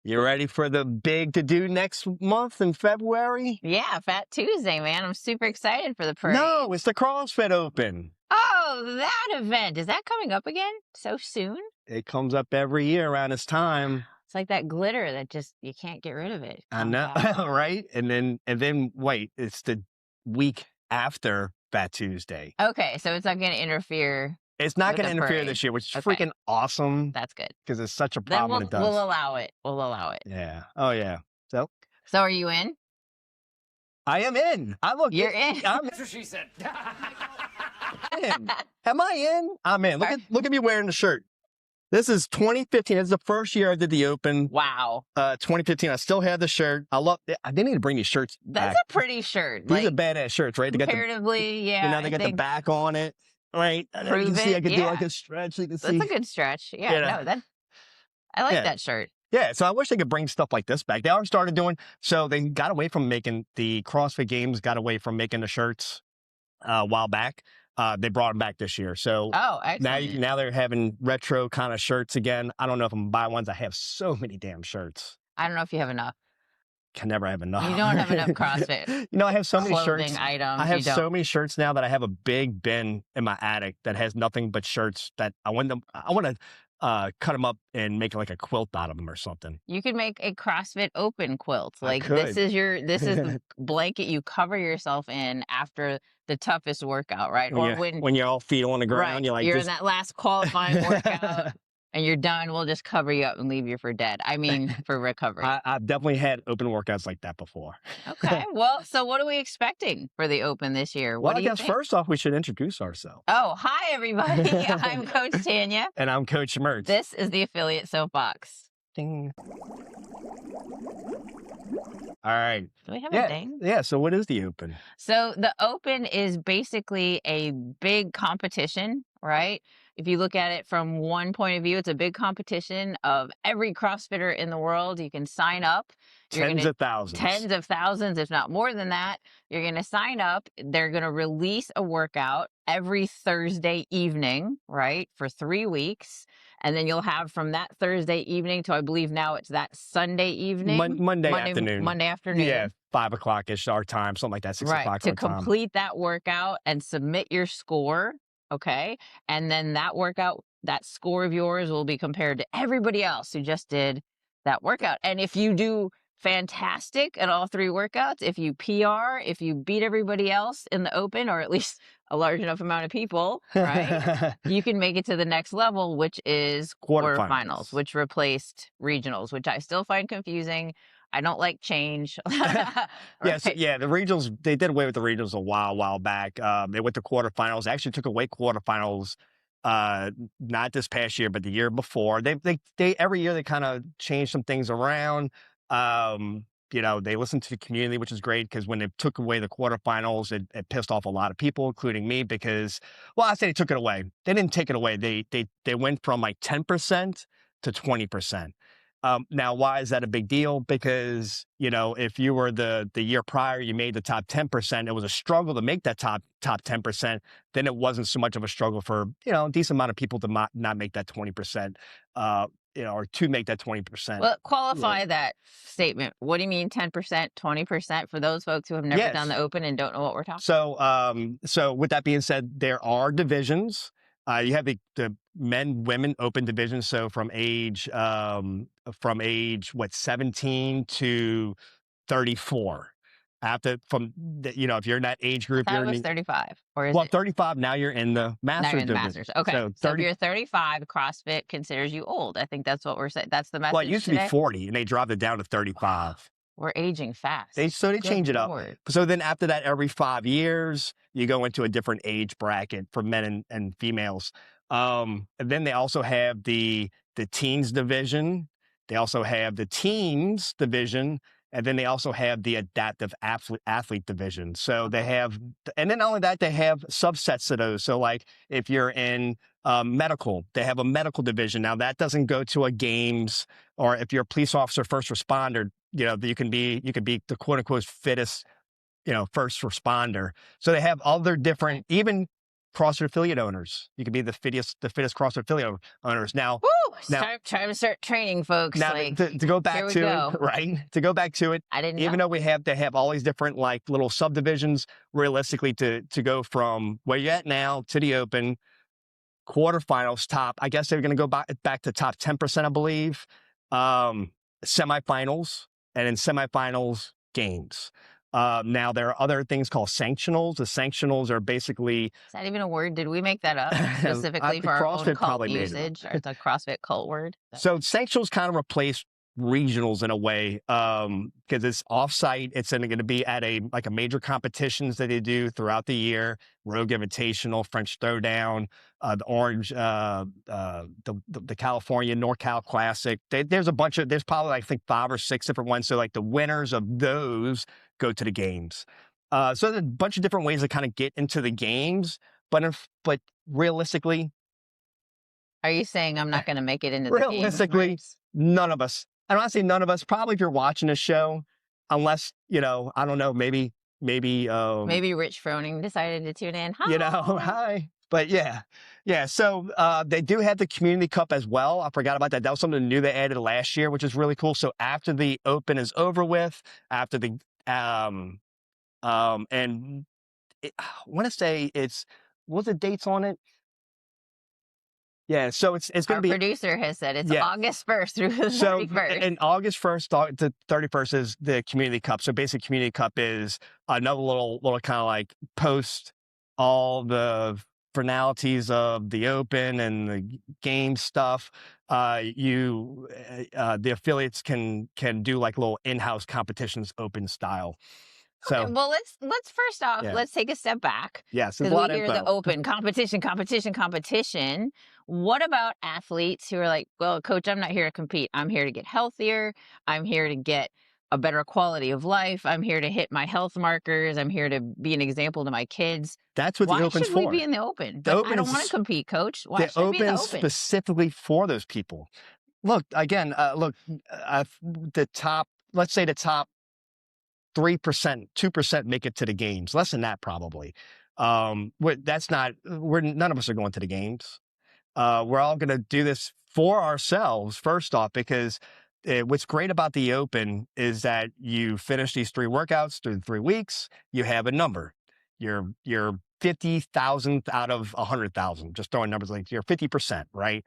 You ready for the big to-do next month in February? Yeah, Fat Tuesday, man. I'm super excited for the parade. No, it's the CrossFit Open. Oh, that event. Is that coming up again so soon? It comes up every year around this time. It's like that glitter that just, you can't get rid of it. I know, right? And then wait, it's the week after Fat Tuesday. Okay, so it's not going to interfere. It's not with going to the interfere parade. this year, which is Okay. freaking awesome That's good. because it's such a Then problem when it does. we'll allow it. We'll allow it. Yeah. Oh, yeah. So are you in? I am in. You're in. That's what she said. In. Am I in? I'm in. Look at me wearing the shirt. This is 2015. This is the first year I did the Open. Wow. 2015. I still have the shirt. I love it. They need to bring these shirts That's back. a pretty shirt. These are badass shirts, right? They got comparatively, yeah. now they got the back on it, right? And you can see I could do like a stretch. You can see. That's a good stretch. Yeah, no, I like that shirt. Yeah, so I wish they could bring stuff like this back. They already started doing, so they got away from making the CrossFit Games, got away from making the shirts a while back. They brought them back this year. So now they're having retro kind of shirts again. I don't know if I'm going to buy ones. I have so many damn shirts. I don't know if you have enough. Can never have enough. You don't have enough CrossFit. I have so many shirts. Items. I have so many shirts now that I have a big bin in my attic that has nothing but shirts that I want to cut them up and make like a quilt out of them or something. You could make a CrossFit Open quilt. Like this is the blanket you cover yourself in after the toughest workout, right? When you're all feet on the ground, right, you're in that last qualifying workout and you're done. We'll just cover you up and leave you for dead. I mean, for recovery. I've definitely had open workouts like that before. Okay. Well, so what are we expecting for the Open this year? Well, I guess first off, we should introduce ourselves. Oh, hi, everybody. I'm Coach Tanya. And I'm Coach Mertz. This is the Affiliate Soapbox. Ding. All right. Do we have a ding? Yeah. So what is the Open? So the Open is basically a big competition, right? If you look at it from one point of view, it's a big competition of every CrossFitter in the world. You can sign up. Tens of thousands, if not more than that. You're going to sign up. They're going to release a workout every Thursday evening, right, for 3 weeks. And then you'll have from that Thursday evening to, I believe now it's that Sunday evening. Monday afternoon. Monday afternoon. Yeah, 5 o'clock-ish our time, something like that, 6 o'clock our time. To complete that workout and submit your score, okay? And then that workout, that score of yours will be compared to everybody else who just did that workout. And if you do fantastic at all 3 workouts, if you PR, if you beat everybody else in the Open, or at least a large enough amount of people, right, you can make it to the next level, which is quarterfinals, which replaced regionals, which I still find confusing. I don't like change. Right? The regionals, they did away with the regionals a while back. They went to quarterfinals. They actually took away quarterfinals, not this past year, but the year before. They every year they kind of change some things around. They listened to the community, which is great, because when they took away the quarterfinals, it pissed off a lot of people, including me, because, well, I say they took it away. They didn't take it away. They went from like 10% to 20%. Now, why is that a big deal? Because, if you were the year prior, you made the top 10%, it was a struggle to make that top 10%. Then it wasn't so much of a struggle for, a decent amount of people to not make that 20%, or to make that 20%. Well, qualify that statement. What do you mean 10%, 20% for those folks who have never done the Open and don't know what we're talking about? So with that being said, there are divisions. You have the men, women Open division. So from age 17 to 34. If you're in that age group, you're in 35. Or is it? 35. Now you're in the Masters division. Okay. So if you're 35, CrossFit considers you old. I think that's what we're saying. That's the message. Well, it used to be 40, and they dropped it down to 35. We're aging fast. They change it up. So then after that, every 5 years, you go into a different age bracket for men and females. And then they also have the teens division. They also have the teens division. And then they also have the adaptive athlete division. So they have, and then not only that, they have subsets of those. So like if you're in medical, they have a medical division. Now that doesn't go to a games, or if you're a police officer, first responder, you can be the quote unquote fittest, first responder. So they have other different, even CrossFit affiliate owners. You can be the fittest CrossFit affiliate owners. Now, Woo! now, Time to start training, folks. now Like, to go here back we to it, go. right? To go back to it, I didn't even know. though they have all these different like little subdivisions, realistically to go from where you're at now to the Open quarterfinals, top, I guess they're going to go back to top 10%, I believe, semifinals, and in semifinals, games. Now, there are other things called sanctionals. The sanctionals are basically... Is that even a word? Did we make that up specifically for our own CrossFit cult probably made it up. usage? Or it's a CrossFit cult word? So sanctionals kind of replace regionals in a way, because it's offsite. It's going to be at a major competitions that they do throughout the year: Rogue Invitational, French Throwdown, the Orange, the California NorCal Classic. There's probably I think 5 or 6 different ones. So like the winners of those go to the games. So there's a bunch of different ways to kind of get into the games, but realistically, are you saying I'm not going to make it into the games? Realistically, none of us. And when I say none of us, probably if you're watching this show, unless, I don't know, maybe Rich Froning decided to tune in. Hi. Hi. But yeah. So they do have the Community Cup as well. I forgot about that. That was something new they added last year, which is really cool. So after the Open is over with, after the and I want to say what's the dates on it? Yeah, so it's going to be... Our producer has said it's August 1st through the 31st. And August 1st to 31st is the Community Cup. So basically, Community Cup is another little kind of like post all the finalities of the Open and the game stuff. The affiliates can do like little in-house competitions, Open style. So, okay, well, let's first off, let's take a step back. Yes, because we hear the Open competition. What about athletes who are like, well, coach, I'm not here to compete. I'm here to get healthier. I'm here to get a better quality of life. I'm here to hit my health markers. I'm here to be an example to my kids. That's what the Open's for. Why should we be in the Open? But I don't want to compete, coach. Why should I be in the Open? Specifically for those people. Look, again, the top, let's say the top 3%, 2% make it to the games. Less than that, probably. None of us are going to the games. We're all going to do this for ourselves, first off, because what's great about the Open is that you finish these 3 workouts through 3 weeks, you have a number. You're 50,000th out of 100,000, just throwing numbers like you're 50%, right?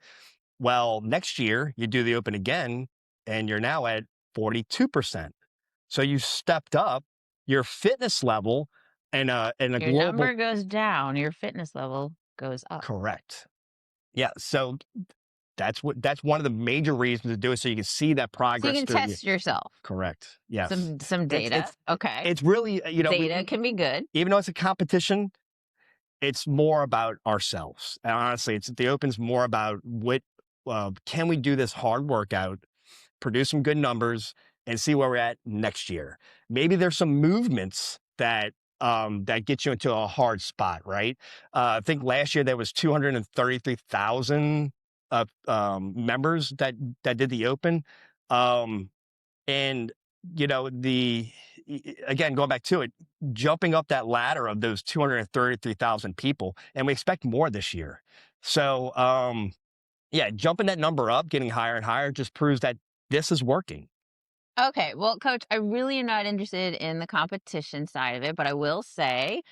Well, next year you do the Open again and you're now at 42%. So you stepped up your fitness level and your global number goes down, your fitness level goes up. Correct. Yeah. So that's one of the major reasons to do it. So you can see that progress. So you can test yourself. Correct. Yes. Some data. Okay. It's really, data can be good. Even though it's a competition, it's more about ourselves. And honestly, the Open's more about can we do this hard workout, produce some good numbers, and see where we're at next year. Maybe there's some movements that get you into a hard spot, right? I think last year there was 233,000 members that did the Open. And, again, going back to it, jumping up that ladder of those 233,000 people, and we expect more this year. So, jumping that number up, getting higher and higher just proves that this is working. Okay, well, coach, I really am not interested in the competition side of it, but I will say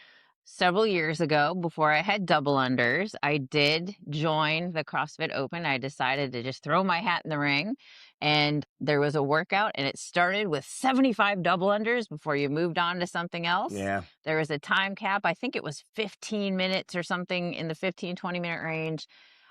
several years ago, before I had double unders, I did join the CrossFit Open. I decided to just throw my hat in the ring, and there was a workout, and it started with 75 double unders before you moved on to something else. Yeah. There was a time cap. I think it was 15 minutes or something in the 15, 20-minute range.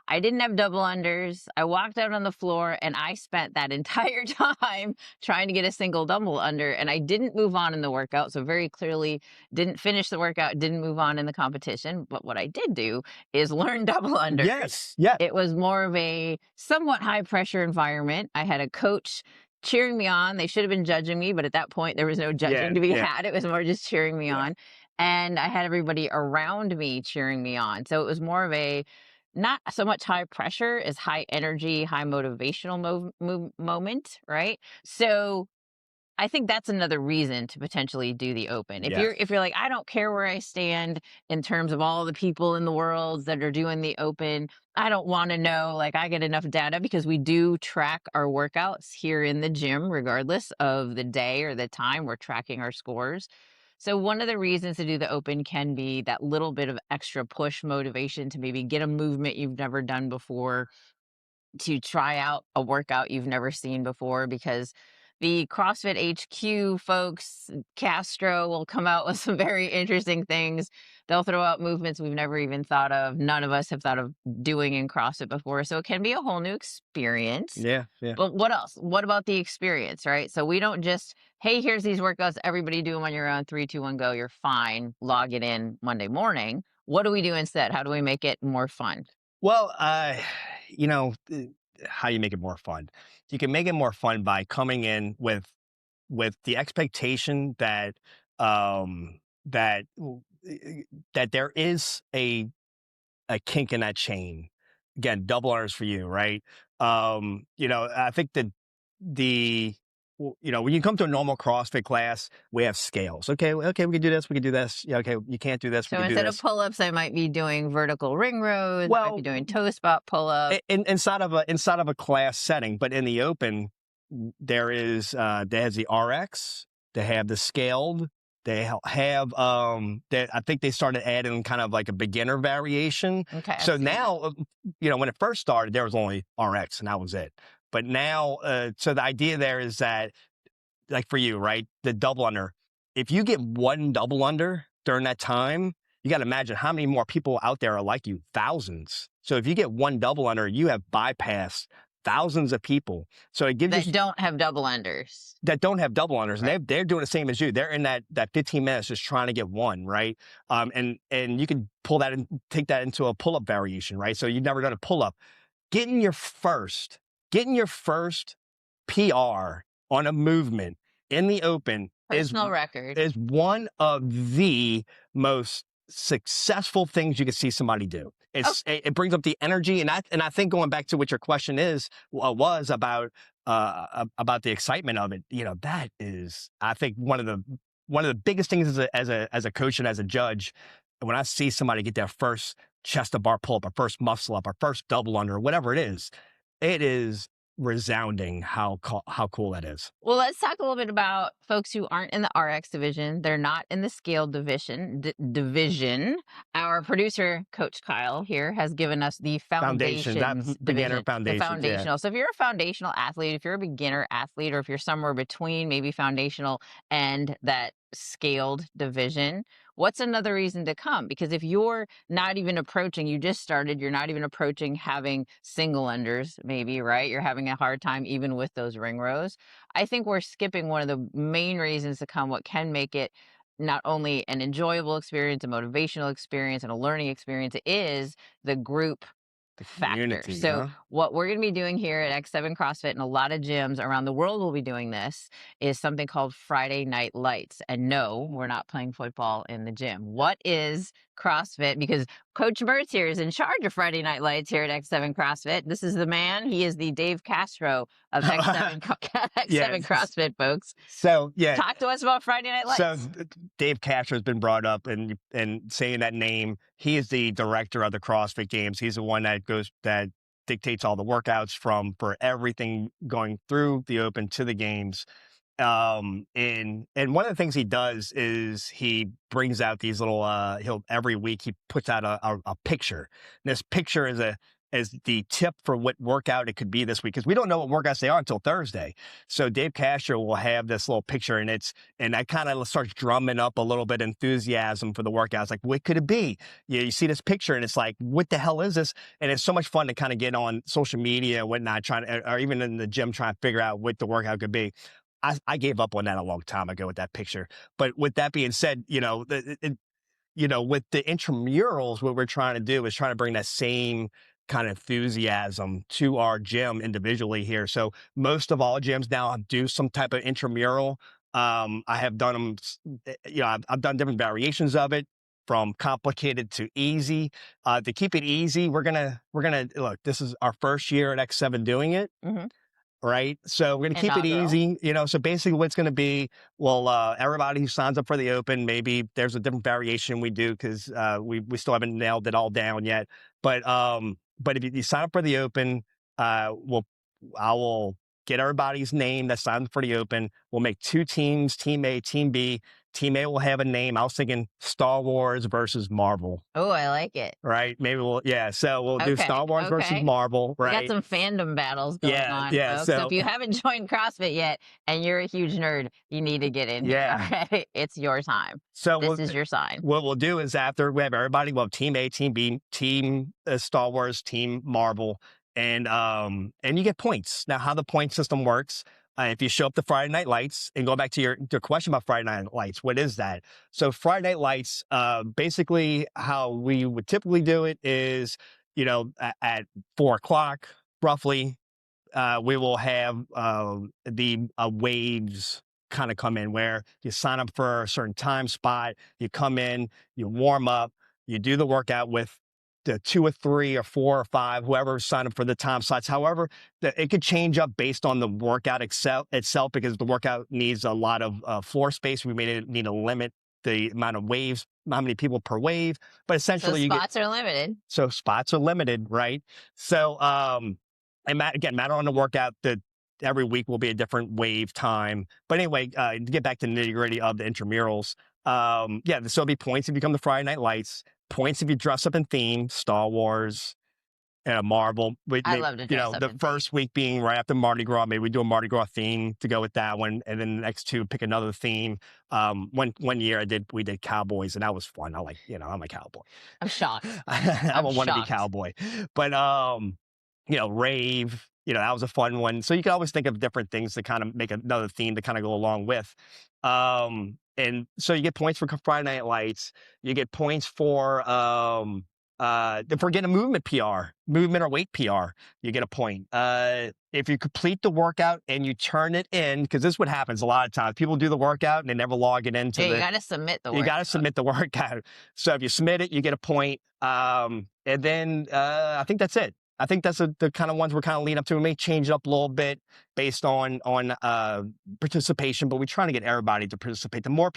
I didn't have double unders. I walked out on the floor and I spent that entire time trying to get a single double under, and I didn't move on in the workout. So very clearly didn't finish the workout, didn't move on in the competition. But what I did do is learn double unders. Yes. Yeah. It was more of a somewhat high pressure environment. I had a coach cheering me on. They should have been judging me, but at that point there was no judging to be had. It was more just cheering me on. And I had everybody around me cheering me on. So it was more of a not so much high pressure as high energy, high motivational moment, right? So I think that's another reason to potentially do the open. Yeah. If you're like, I don't care where I stand in terms of all the people in the world that are doing the open. I don't want to know, like I get enough data because we do track our workouts here in the gym, regardless of the day or the time, we're tracking our scores. So one of the reasons to do the open can be that little bit of extra push motivation to maybe get a movement you've never done before, to try out a workout you've never seen before, because the CrossFit HQ folks, Castro, will come out with some very interesting things. They'll throw out movements we've never even thought of. None of us have thought of doing in CrossFit before. So it can be a whole new experience. Yeah. Yeah. But what else? What about the experience, right? So we don't just, hey, here's these workouts, everybody do them on your own, 3, 2, 1, go, you're fine, log it in Monday morning. What do we do instead? How do we make it more fun? Well, you know, how you make it more fun. You can make it more fun by coming in with the expectation that um that that there is a kink in that chain. Again, double R's for you, right? I think that when you come to a normal CrossFit class, we have scales. Okay, okay, we can do this, we can do this. Yeah, okay, you can't do this, we So can do instead of this. pull-ups, I might be doing vertical ring rows, I might be Well, doing toe spot pull-ups. inside of a class setting, but in the open, there's the RX, they have the scaled, have I think they started adding kind of like a beginner variation. Okay, I've So seen that. now, when it first started, there was only RX and that was it. But now, so the idea there is that, like for you, right, the double under, if you get one double under during that time, you got to imagine how many more people out there are like you, thousands. So if you get one double under, you have bypassed thousands of people. So it gives That you don't have double unders. that don't have double unders, Right. and they're doing the same as you. They're in that 15 minutes just trying to get one, right? And you can pull that and take that into a pull up variation, right? So you've never done a pull up, getting your first PR on a movement in the open Personal record. is one of the most successful things you can see somebody do. It brings up the energy, and I think going back to what your question was about the excitement of it. That is, I think, one of the biggest things as a coach and as a judge, when I see somebody get their first chest to bar pull up, or first muscle up, or first double under, whatever it is resounding how cool that is. Well, let's talk a little bit about folks who aren't in the RX division. They're not in the scale division. Our producer, Coach Kyle here, has given us the Foundation, foundations that beginner division, the foundation, yeah. foundational. So if you're a foundational athlete, if you're a beginner athlete, or if you're somewhere between maybe foundational and that scaled division, what's another reason to come? Because if you're not even approaching, you just started, you're not even approaching having single unders, maybe, right? You're having a hard time even with those ring rows. I think we're skipping one of the main reasons to come, what can make it not only an enjoyable experience, a motivational experience, and a learning experience, is the group The factor. community, So huh? what we're going to be doing here at X7 CrossFit, and a lot of gyms around the world will be doing this, is something called Friday Night Lights. And no, we're not playing football in the gym. What is CrossFit? Because Coach Mertz here is in charge of Friday Night Lights here at X7 CrossFit. This is the man. He is the Dave Castro of X7 CrossFit, folks. So yeah, Talk to us about Friday Night Lights. So Dave Castro has been brought up, and saying that name, he is the director of the CrossFit Games. He's the one that dictates all the workouts for everything going through the Open to the Games. And one of the things he does is he brings out these little every week he puts out a picture. And this picture is the tip for what workout it could be this week, because we don't know what workouts they are until Thursday. So Dave Castro will have this little picture, and that kind of starts drumming up a little bit enthusiasm for the workouts. Like, what could it be? You see this picture, and it's like, what the hell is this? And it's so much fun to kind of get on social media and whatnot, or even in the gym, trying to figure out what the workout could be. I gave up on that a long time ago with that picture. But with that being said, with the intramurals, what we're trying to do is trying to bring that same kind of enthusiasm to our gym individually here. So most of all gyms now do some type of intramural. I have done them, I've done different variations of it, from complicated to easy. To keep it easy, we're gonna look. This is our first year at X7 doing it. Mhm. right? So we're going to keep it Inaugural. easy, so basically what's going to be, well, everybody who signs up for the Open, maybe there's a different variation we do because we still haven't nailed it all down yet. But if you sign up for the Open, I will get everybody's name that signed up for the Open. We'll make 2 teams, Team A, Team B. Team A will have a name. I was thinking Star Wars versus Marvel. Oh, I like it. Right? Maybe so we'll do Star Wars versus Marvel, We got right? some fandom battles going on, Yeah. folks. So if you haven't joined CrossFit yet and you're a huge nerd, you need to get in here. All right? It's your time. So this is your sign. What we'll do is after we have everybody, we'll have Team A, Team B, Team Star Wars, Team Marvel, and you get points. Now, how the point system works, if you show up to Friday Night Lights, and go back to your question about Friday Night Lights, what is that? So Friday Night Lights, basically how we would typically do it is, at 4 o'clock, roughly, we will have the waves kind of come in where you sign up for a certain time spot, you come in, you warm up, you do the workout with the 2 or 3 or 4 or 5, whoever signed up for the time slots. However, it could change up based on the workout itself because the workout needs a lot of floor space. We may need to limit the amount of waves, how many people per wave, but essentially spots are limited. So spots are limited, right? So, and matter on the workout that every week will be a different wave time. But anyway, to get back to the nitty gritty of the intramurals, so there'll be points if you come to Friday Night Lights, points if you dress up in theme, Star Wars, Marvel. I love to dress up the first week being right after Mardi Gras, maybe we do a Mardi Gras theme to go with that one, and then the next 2 pick another theme. One year we did cowboys, and that was fun. I'm a cowboy. I'm shocked. I'm a wannabe cowboy, but rave. That was a fun one. So you can always think of different things to kind of make another theme to kind of go along with. And so you get points for Friday Night Lights. You get points for getting a movement or weight PR, you get a point. If you complete the workout and you turn it in, because this is what happens a lot of times. People do the workout and they never log it into you got to submit the workout. You got to submit the workout. So if you submit it, you get a point. And then I think that's it. I think that's the kind of ones we're kind of leading up to. We may change it up a little bit based on participation, but we're trying to get everybody to participate. The more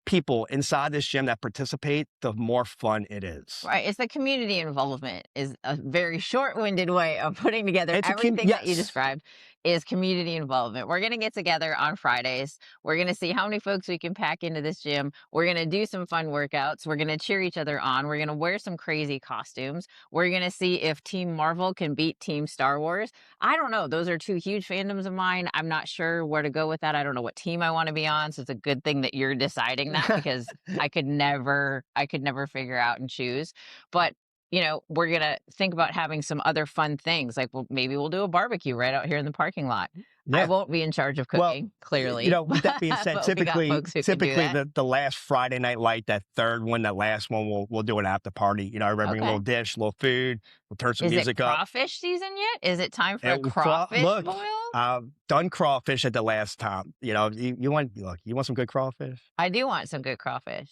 people inside this gym that participate, the more fun it is. Right. It's the community involvement is a very short-winded way of putting together everything that you described is community involvement. We're going to get together on Fridays. We're going to see how many folks we can pack into this gym. We're going to do some fun workouts. We're going to cheer each other on. We're going to wear some crazy costumes. We're going to see if Team Marvel can beat Team Star Wars. I don't know. Those are 2 huge fandoms of mine. I'm not sure where to go with that. I don't know what team I want to be on. So it's a good thing that you're deciding that because I could never figure out and choose. But we're going to think about having some other fun things. Like, maybe we'll do a barbecue right out here in the parking lot. Yeah. I won't be in charge of cooking, clearly. With that being said, typically the last Friday Night Light, that last one, we'll do an after party. Everybody bring a little dish, a little food. We'll turn some music up. Is it crawfish season yet? Is it time for a crawfish boil? Done crawfish at the last time. You want some good crawfish? I do want some good crawfish.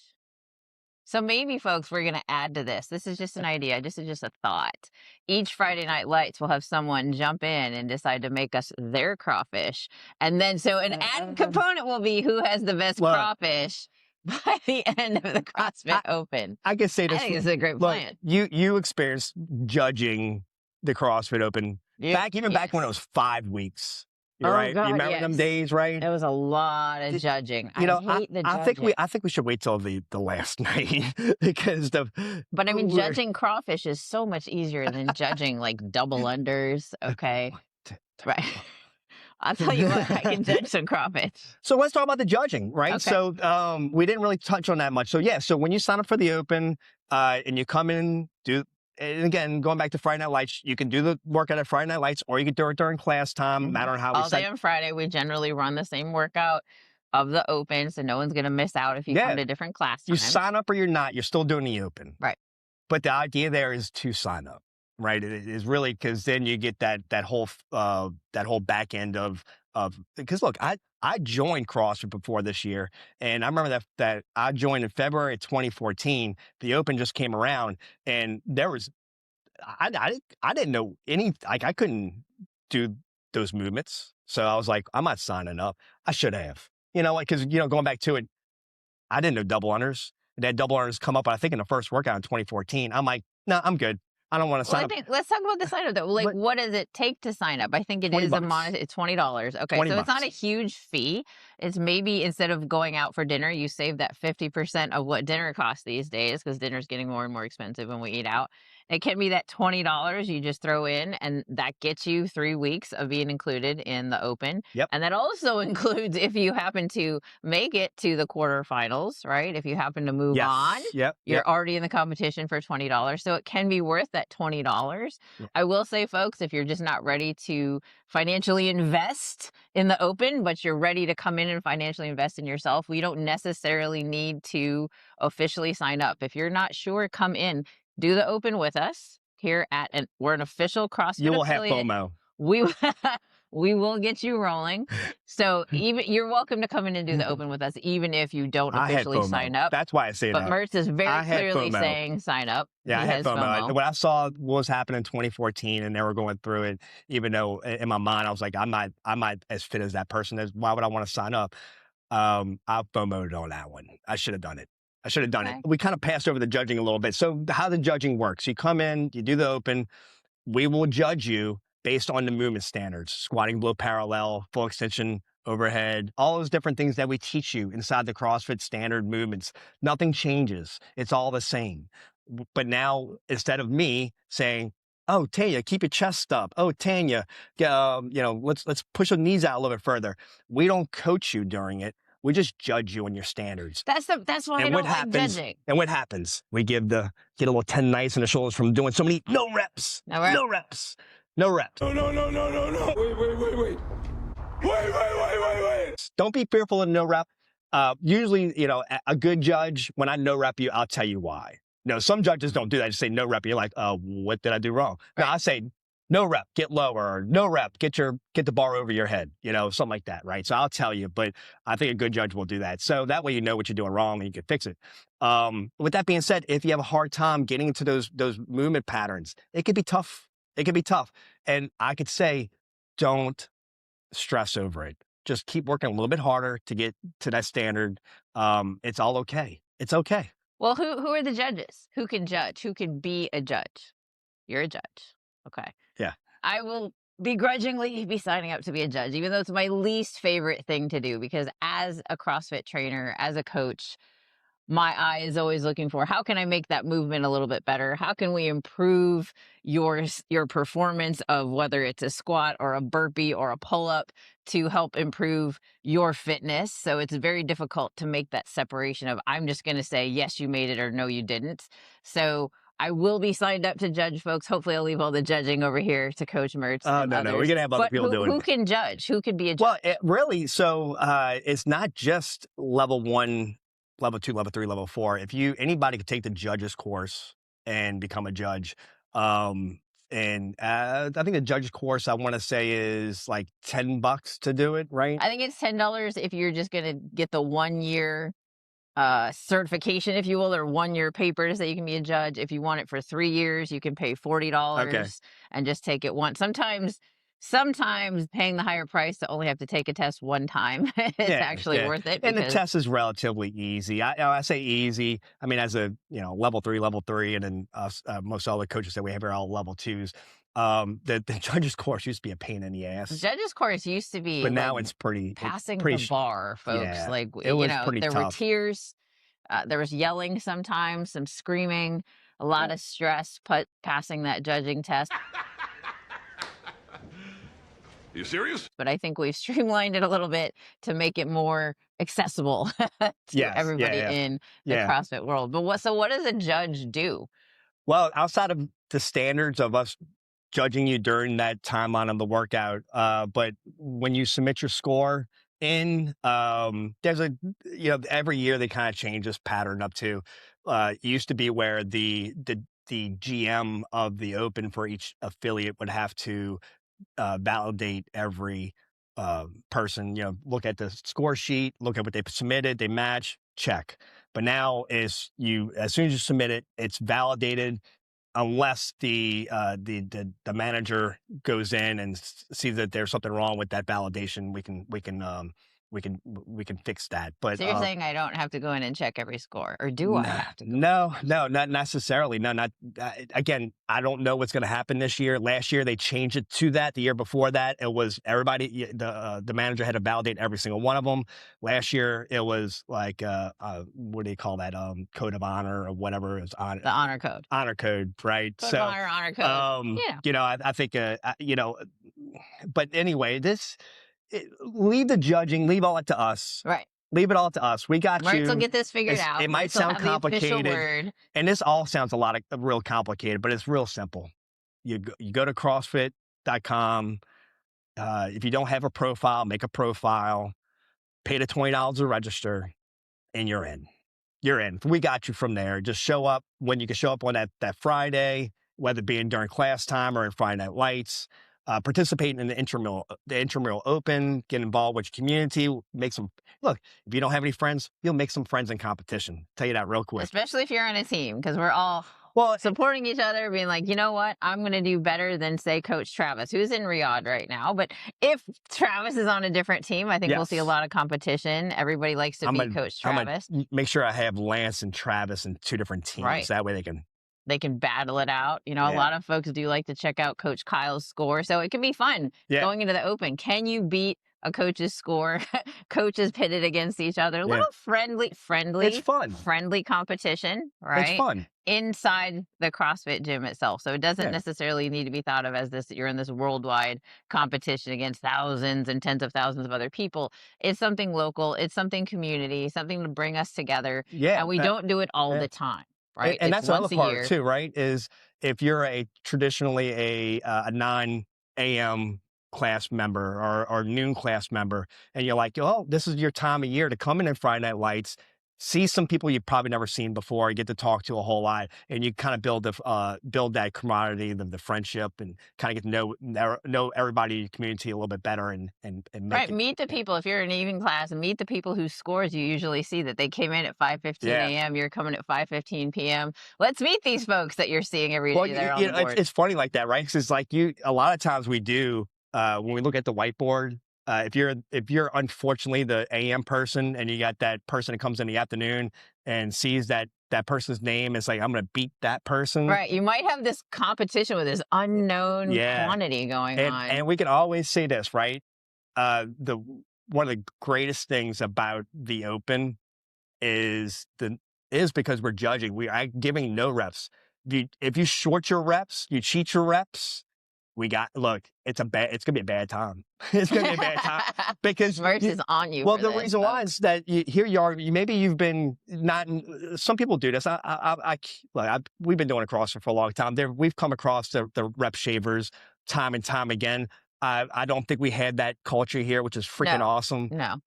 So maybe, folks, we're going to add to this. This is just an idea. This is just a thought. Each Friday Night Lights, we'll have someone jump in and decide to make us their crawfish. And then, so an added component will be who has the best crawfish by the end of the CrossFit Open. I can say this. I think it's a great plan. You experienced judging the CrossFit Open back when it was 5 weeks. Right? God, you remember them days, right? It was a lot of judging. I hate the judging. I think we should wait till the last night because But I mean, judging crawfish is so much easier than judging like double unders. Okay, right. I'll tell you what, I can judge some crawfish. So let's talk about the judging, right? Okay. So we didn't really touch on that much. So when you sign up for the Open and you come in, and again, going back to Friday Night Lights, you can do the workout at Friday Night Lights, or you can do it during class time, matter on how all day on Friday, we generally run the same workout of the Open, so no one's going to miss out if you come to different class times. You sign up or you're not, you're still doing the Open. Right. But the idea there is to sign up, right? It is really because then you get that whole back end of because look, I joined CrossFit before this year, and I remember that I joined in February of 2014. The Open just came around, and there was I didn't know any, like, I couldn't do those movements. So I was like, I'm not signing up. I should have, like, cause going back to it, I didn't know double unders. That double unders come up, I think in the first workout in 2014. I'm like, no, I'm good. I don't want to Well, sign I up. think let's talk about the sign up though. Like, But what does it take to sign up? I think it 20 is bucks, it's $20. Okay, 20 so it's not bucks. a huge fee. It's maybe instead of going out for dinner, you save that 50% of what dinner costs these days because dinner's getting more and more expensive when we eat out. It can be that $20 you just throw in, and that gets you 3 weeks of being included in the open. Yep. And that also includes if you happen to make it to the quarterfinals, right? If you happen to move on, Yes. Yep. you're Yep. already in the competition for $20. So it can be worth that $20. Yep. I will say, folks, if you're just not ready to financially invest in the open, but you're ready to come in and financially invest in yourself, we don't necessarily need to officially sign up. If you're not sure, come in, do the open with us here we're an official You CrossFit will have affiliate. FOMO. We we will get you rolling. So even you're welcome to come in and do the open with us, even if you don't I had officially FOMO. sign up. That's why I say But that. Mertz is very I had clearly FOMO. saying sign up. Yeah, He I had has FOMO. FOMO. When I saw what was happening in 2014 and they were going through it, even though in my mind I was like, I'm not as fit as that person. Why would I want to sign up? I FOMO'd on that one. I should have done it. I should have done it. Okay. We kind of passed over the judging a little bit. So how the judging works, you come in, you do the open, we will judge you based on the movement standards, squatting below parallel, full extension, overhead, all those different things that we teach you inside the CrossFit standard movements. Nothing changes. It's all the same. But now, instead of me saying, "Oh, Tanya, keep your chest up. Oh, Tanya, let's push your knees out a little bit further." We don't coach you during it. We just judge you on your standards. That's why I And don't like judging. And what happens? We get a little tendonitis in the shoulders from doing so many no reps. No reps. No reps. No reps. No. Wait. Don't be fearful of no rep. Usually, a good judge, when I no rep you, I'll tell you why. Some judges don't do that. Just say no rep. You're like, what did I do wrong? Right. No, I say no rep, get lower. Or no rep, get the bar over your head. Something like that, right? So I'll tell you, but I think a good judge will do that. So that way you know what you're doing wrong and you can fix it. With that being said, if you have a hard time getting into those movement patterns, it could be tough. It could be tough. And I could say, don't stress over it. Just keep working a little bit harder to get to that standard. It's all okay. It's okay. Well, who are the judges? Who can judge? Who can be a judge? You're a judge. Okay. Yeah. I will begrudgingly be signing up to be a judge, even though it's my least favorite thing to do, because as a CrossFit trainer, as a coach, my eye is always looking for how can I make that movement a little bit better? How can we improve your performance of whether it's a squat or a burpee or a pull-up to help improve your fitness? So it's very difficult to make that separation of I'm just going to say, yes, you made it or no, you didn't. So I will be signed up to judge, folks. Hopefully I'll leave all the judging over here to Coach Mertz. Oh, no. We're going to have other people doing it. Who can judge? Who can be a Well, judge? so it's not just level 1, level 2, level 3, level 4. Anybody could take the judges course and become a judge. And I think the judges course, I want to say is like $10 to do it, right? I think it's $10 if you're just going to get the 1-year certification, if you will, or 1-year papers that you can be a judge. If you want it for 3 years, you can pay $40 and just take it once. Sometimes paying the higher price to only have to take a test one time is actually worth it. And the test is relatively easy. I say easy. I mean, as a level 3, and then most all the coaches that we have are all level 2s. The judges course used to be a pain in the ass. The judges course used to be, but now it's pretty the bar, folks. Yeah, like it was pretty there tough. were tears, there was yelling sometimes, some screaming, a lot of stress passing that judging test. You serious? But I think we've streamlined it a little bit to make it more accessible to everybody in the CrossFit world. But what does a judge do? Well, outside of the standards of us judging you during that timeline of the workout, but when you submit your score in, there's every year they kind of change this pattern up to. It used to be where the GM of the Open for each affiliate would have to validate every person, look at the score sheet, look at what they submitted, they match, check. But now as soon as you submit it, it's validated. unless the manager goes in and sees that there's something wrong with that validation, we can fix that. But So you're saying I don't have to go in and check every score, or do I have to? No, not necessarily. No, not again. I don't know what's going to happen this year. Last year they changed it to that. The year before that, it was everybody. The manager had to validate every single one of them. Last year it was like what do you call that? Code of honor or whatever is on The honor code. Honor code, right? Code of honor code. Yeah. I think but anyway, leave the judging, leave all it to us. Right. Leave it all to us. We got Mertz you. will get this figured out. It might sound complicated, and this all sounds a lot of real complicated, but it's real simple. You go to CrossFit.com. If you don't have a profile, make a profile. Pay the $20 to register, and you're in. You're in. We got you from there. Just show up when you can show up on that Friday, whether it be during class time or in Friday Night Lights. Participate in the intramural open, get involved with your community, look, if you don't have any friends, you'll make some friends in competition. Tell you that real quick. Especially if you're on a team, because we're all supporting each other, being like, you know what, I'm going to do better than, say, Coach Travis, who's in Riyadh right now. But if Travis is on a different team, I think we'll see a lot of competition. Everybody likes to beat Coach Travis. Make sure I have Lance and Travis in 2 different teams. Right. That way they can battle it out. A lot of folks do like to check out Coach Kyle's score. So it can be fun going into the open. Can you beat a coach's score? Coaches pitted against each other. A little friendly. It's fun. Friendly competition, right? It's fun. Inside the CrossFit gym itself. So it doesn't necessarily need to be thought of as you're in this worldwide competition against thousands and tens of thousands of other people. It's something local. It's something community, something to bring us together. Yeah. And we don't do it all the time. Right. And that's the other part too, right? Is if you're traditionally a 9 a.m. class member or noon class member, and you're like, oh, this is your time of year to come in Friday Night Lights, see some people you've probably never seen before, you get to talk to a whole lot, and you kind of build that camaraderie, the friendship, and kind of get to know everybody in your community a little bit better, and meet the people. If you're in an evening class, and meet the people whose scores you usually see that they came in at 5:15 a.m. You're coming at 5:15 p.m. Let's meet these folks that you're seeing every day. There on the board. It's funny like that, right? Because it's like a lot of times we do when we look at the whiteboard. If you're unfortunately the AM person and you got that person that comes in the afternoon and sees that person's name, it's like, I'm going to beat that person. Right. You might have this competition with this unknown quantity going on. And we can always say this, right? One of the greatest things about the Open is because we're judging. We are giving no reps. If you short your reps, you cheat your reps. It's gonna be a bad time. It's gonna be a bad time because Mertz is on you. Well, the reason why is that here you are. Maybe you've been not. Some people do this. We've been doing CrossFit for a long time. We've come across the rep shavers time and time again. I don't think we had that culture here, which is freaking awesome. No.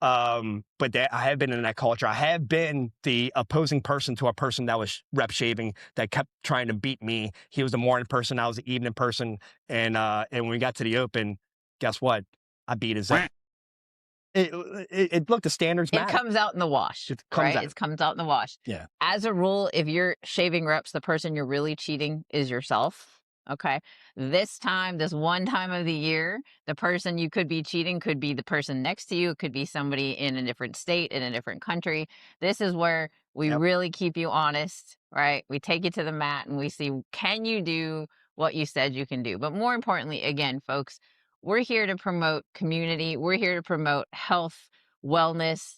But I have been in that culture. I have been the opposing person to a person that was rep shaving that kept trying to beat me. He was the morning person. I was the evening person. And when we got to the Open, guess what? I beat his ass. Look, the standards matter. It comes out in the wash. It comes out in the wash. Yeah. As a rule, if you're shaving reps, the person you're really cheating is yourself. Okay. This one time of the year, the person you could be cheating could be the person next to you. It could be somebody in a different state, in a different country. This is where we really keep you honest, right? We take you to the mat and we see, can you do what you said you can do? But more importantly, again, folks, we're here to promote community. We're here to promote health, wellness.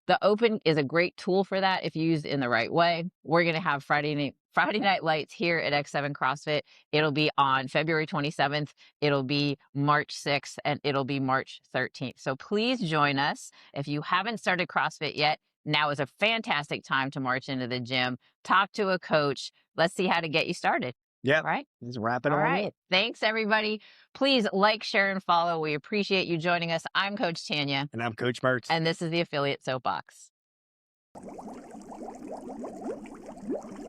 The Open is a great tool for that if used in the right way. We're going to have Friday Night Lights here at X7 CrossFit. It'll be on February 27th. It'll be March 6th, and it'll be March 13th. So please join us. If you haven't started CrossFit yet, now is a fantastic time to march into the gym. Talk to a coach. Let's see how to get you started. Yeah. Right. Let's wrap it all right. up. Thanks, everybody. Please like, share, and follow. We appreciate you joining us. I'm Coach Tanya. And I'm Coach Mertz. And this is the Affiliate Soapbox.